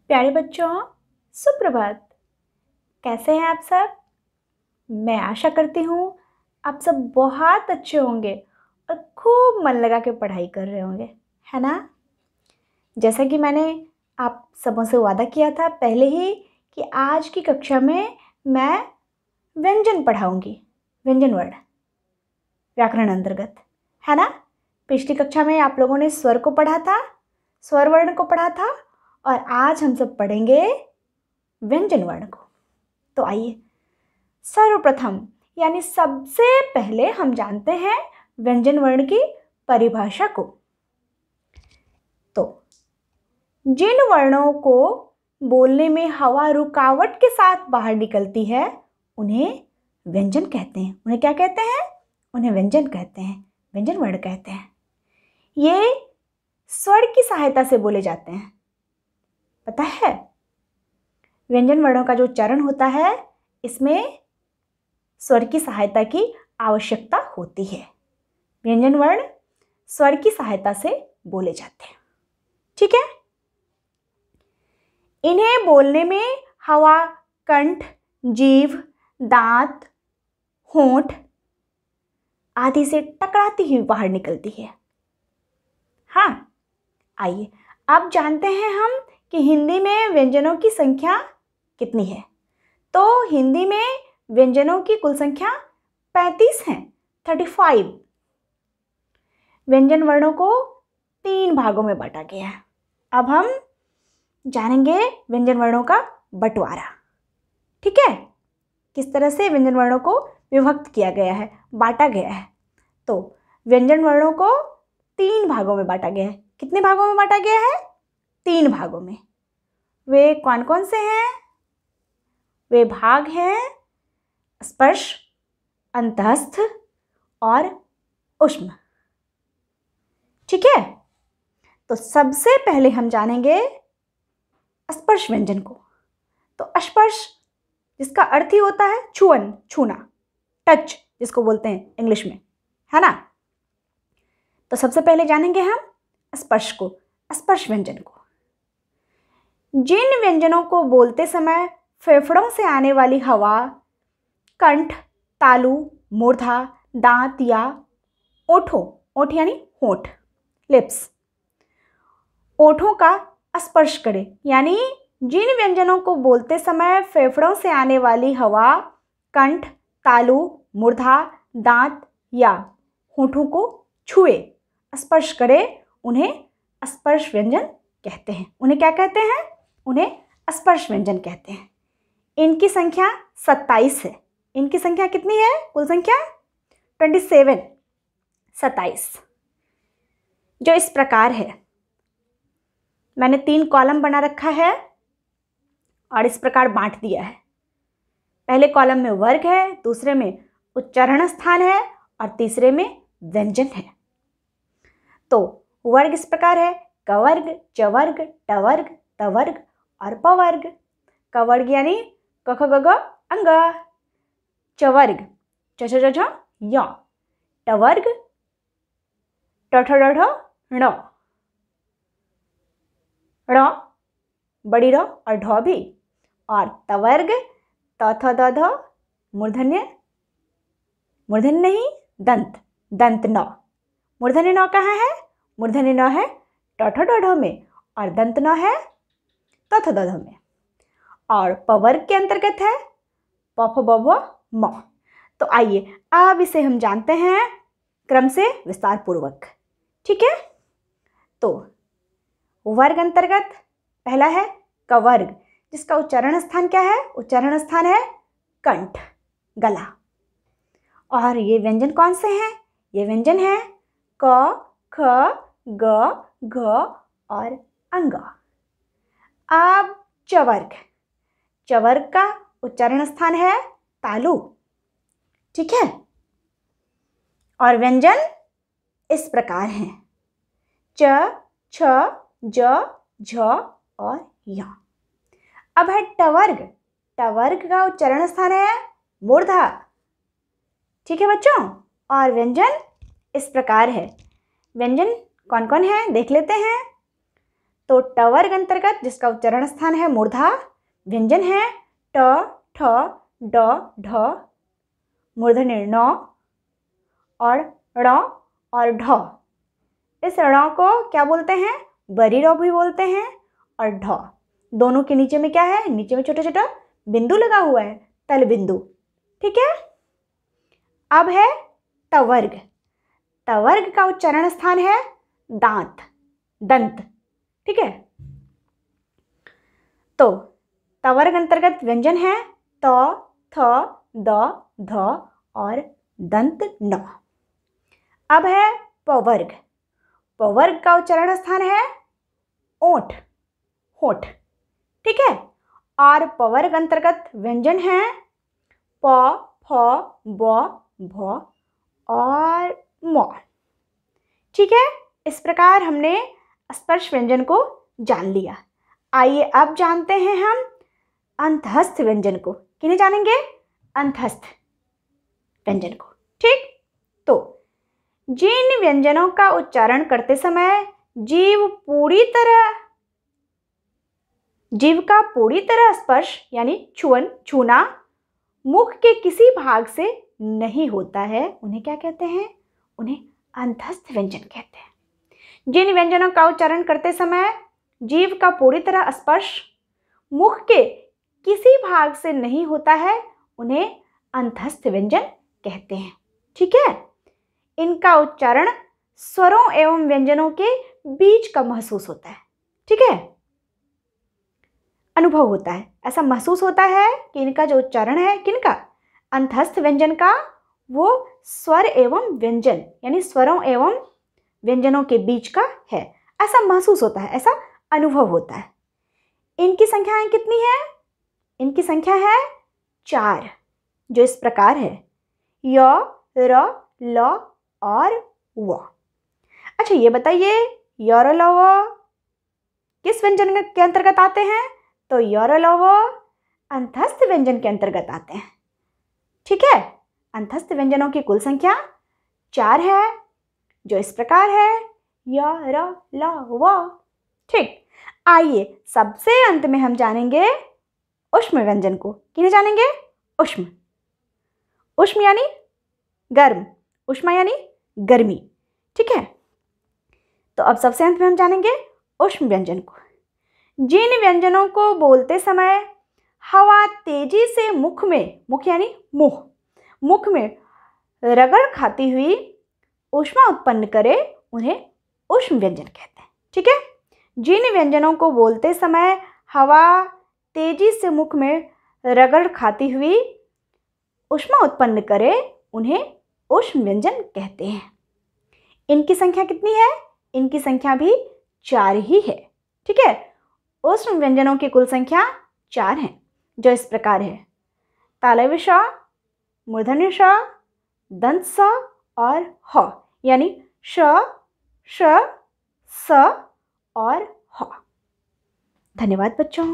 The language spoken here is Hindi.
प्यारे बच्चों, सुप्रभात। कैसे हैं आप सब? मैं आशा करती हूँ आप सब बहुत अच्छे होंगे और खूब मन लगा के पढ़ाई कर रहे होंगे, है ना? जैसा कि मैंने आप सबों से वादा किया था पहले ही कि आज की कक्षा में मैं व्यंजन पढ़ाऊंगी, व्यंजन वर्ड व्याकरण अंतर्गत, है ना? पिछली कक्षा में आप लोगों ने स्वर को पढ़ा था, स्वर वर्ण को पढ़ा था और आज हम सब पढ़ेंगे व्यंजन वर्ण को। तो आइए सर्वप्रथम यानी सबसे पहले हम जानते हैं व्यंजन वर्ण की परिभाषा को। तो जिन वर्णों को बोलने में हवा रुकावट के साथ बाहर निकलती है उन्हें व्यंजन कहते हैं। उन्हें क्या कहते हैं? उन्हें व्यंजन कहते हैं, व्यंजन वर्ण कहते हैं। ये स्वर की सहायता से बोले जाते हैं। पता है, व्यंजन वर्णों का जो उच्चारण होता है इसमें स्वर की सहायता की आवश्यकता होती है। व्यंजन वर्ण स्वर की सहायता से बोले जाते हैं, ठीक है? इन्हें बोलने में हवा कंठ, जीभ, दांत, होंठ आदि से टकराती हुई बाहर निकलती है। हाँ, आइए अब जानते हैं हम कि हिंदी में व्यंजनों की संख्या कितनी है। तो हिंदी में व्यंजनों की कुल संख्या 35 है, 35। व्यंजन वर्णों को 3 भागों में बांटा गया है। अब हम जानेंगे व्यंजन वर्णों का बंटवारा, ठीक है? किस तरह से व्यंजन वर्णों को विभक्त किया गया है, बांटा गया है। तो व्यंजन वर्णों को 3 भागों में बांटा गया है। कितने भागों में बांटा गया है? 3 भागों में। वे कौन कौन से हैं? वे भाग हैं स्पर्श, अंतःस्थ और ऊष्म, ठीक है? तो सबसे पहले हम जानेंगे स्पर्श व्यंजन को। तो स्पर्श जिसका अर्थ ही होता है छुअन, छूना, टच जिसको बोलते हैं इंग्लिश में, है ना? तो सबसे पहले जानेंगे हम स्पर्श को, स्पर्श व्यंजन को। जिन व्यंजनों को बोलते समय फेफड़ों से आने वाली हवा कंठ, तालु, मूर्धा, दांत या ओठों, ओठ यानी होंठ, लिप्स, ओठों का स्पर्श करे, यानी जिन व्यंजनों को बोलते समय फेफड़ों से आने वाली हवा कंठ, तालु, मूर्धा, दांत या होठों को छुए, स्पर्श करे, उन्हें स्पर्श व्यंजन कहते हैं। उन्हें क्या कहते हैं? उन्हें स्पर्श व्यंजन कहते हैं। इनकी संख्या 27 है। इनकी संख्या कितनी है? कुल संख्या 27, 27, जो इस प्रकार है। मैंने 3 कॉलम बना रखा है और इस प्रकार बांट दिया है। पहले कॉलम में वर्ग है, दूसरे में उच्चारण स्थान है और तीसरे में व्यंजन है। तो वर्ग इस प्रकार है: कवर्ग, चवर्ग, टवर्ग, तवर्ग और पवर्ग। कवर्ग यानी क ख ग घ अंग, चवर्ग च छ ज झ य, टवर्ग ट ठ ड ढ ण, ण बड़ी र और ढ भी, और तवर्ग त थ द ध मूर्धन्य, मूर्धन्य नहीं दंत, दंत न। मूर्धन्य न कहाँ है? मूर्धन्य न है ट ठ ड ढ में और दंत न है त थ द ध में। और पवर्ग के अंतर्गत है प फ ब भ म। तो आइए अब इसे हम जानते हैं क्रम से विस्तार पूर्वक, ठीक है? तो वर्ग अंतर्गत पहला है कवर्ग, जिसका उच्चारण स्थान क्या है? उच्चारण स्थान है कंठ, गला। और ये व्यंजन कौन से हैं? ये व्यंजन है क, ख, ग, घ और अंग। अब चवर्ग, चवर्ग का उच्चारण स्थान है तालु, ठीक है? और व्यंजन इस प्रकार हैं च, छ, ज, झ और य। अब है टवर्ग, टवर्ग का उच्चारण स्थान है मूर्धा, ठीक है बच्चों? और व्यंजन इस प्रकार है। व्यंजन कौन कौन है देख लेते हैं। तो ट वर्ग अंतर्गत जिसका उच्चारण स्थान है मूर्धा व्यंजन है ट, ठ, ड, ढ, मूर्धन्य ण और ण और ढ। इस ण को क्या बोलते हैं? बरी रो भी बोलते हैं। और ढ दोनों के नीचे में क्या है? नीचे में छोटा छोटा बिंदु लगा हुआ है, तल बिंदु। ठीक है। अब है तवर्ग। तवर्ग का उच्चारण स्थान है दांत, दंत। ठीक है। तो तवर्ग अंतर्गत व्यंजन है त, थ, द, ध और दंत न। अब है पवर्ग। पवर्ग का उच्चारण स्थान है ओठ, होठ। ठीक है। और पवर्ग अंतर्गत व्यंजन है प, फ, ब, भ और म। ठीक है। इस प्रकार हमने स्पर्श व्यंजन को जान लिया। आइए अब जानते हैं हम अंतःस्थ व्यंजन को। किन्हें जानेंगे? अंतःस्थ व्यंजन को। ठीक। तो जिन व्यंजनों का उच्चारण करते समय जीव का पूरी तरह स्पर्श यानी छूना मुख के किसी भाग से नहीं होता है, उन्हें क्या कहते हैं? उन्हें अंतःस्थ व्यंजन कहते हैं। जिन व्यंजनों का उच्चारण करते समय जीव का पूरी तरह स्पर्श मुख के किसी भाग से नहीं होता है, उन्हें अंतःस्थ व्यंजन कहते हैं। ठीक है। इनका उच्चारण स्वरों एवं व्यंजनों के बीच का महसूस होता है। ठीक है। अनुभव होता है, ऐसा महसूस होता है कि इनका जो उच्चारण है किनका? अंतःस्थ व्यंजन का, वो स्वर एवं व्यंजन यानी स्वरों एवं व्यंजनों के बीच का है। ऐसा महसूस होता है, ऐसा अनुभव होता है। इनकी संख्याएं कितनी है? इनकी संख्या है 4, जो इस प्रकार है य, र, ल और व। अच्छा ये बताइए, य, र, ल, व किस व्यंजन के अंतर्गत आते हैं? तो य, र, ल, व अंतःस्थ व्यंजन के अंतर्गत आते हैं। ठीक है। अंतःस्थ व्यंजनों की कुल संख्या 4 है, जो इस प्रकार है य, र, ल, व। ठीक। आइए सबसे अंत में हम जानेंगे ऊष्म व्यंजन को। किन्हें जानेंगे? ऊष्म। ऊष्म यानी गर्म, ऊष्मा यानी गर्मी। ठीक है। तो अब सबसे अंत में हम जानेंगे ऊष्म व्यंजन को। जिन व्यंजनों को बोलते समय हवा तेजी से मुख यानी मुख में रगड़ खाती हुई ऊष्मा उत्पन्न करे, उन्हें ऊष्म व्यंजन कहते हैं। ठीक है। जिन व्यंजनों को बोलते समय हवा तेजी से मुख में रगड़ खाती हुई ऊष्मा उत्पन्न करे, उन्हें ऊष्म व्यंजन कहते हैं। इनकी संख्या कितनी है? इनकी संख्या भी 4 ही है। ठीक है। ऊष्म व्यंजनों की कुल संख्या 4 है, जो इस प्रकार है तालव्य श, मूर्धन्य श, दंत स और ह यानी श, श, स और ह। धन्यवाद बच्चों।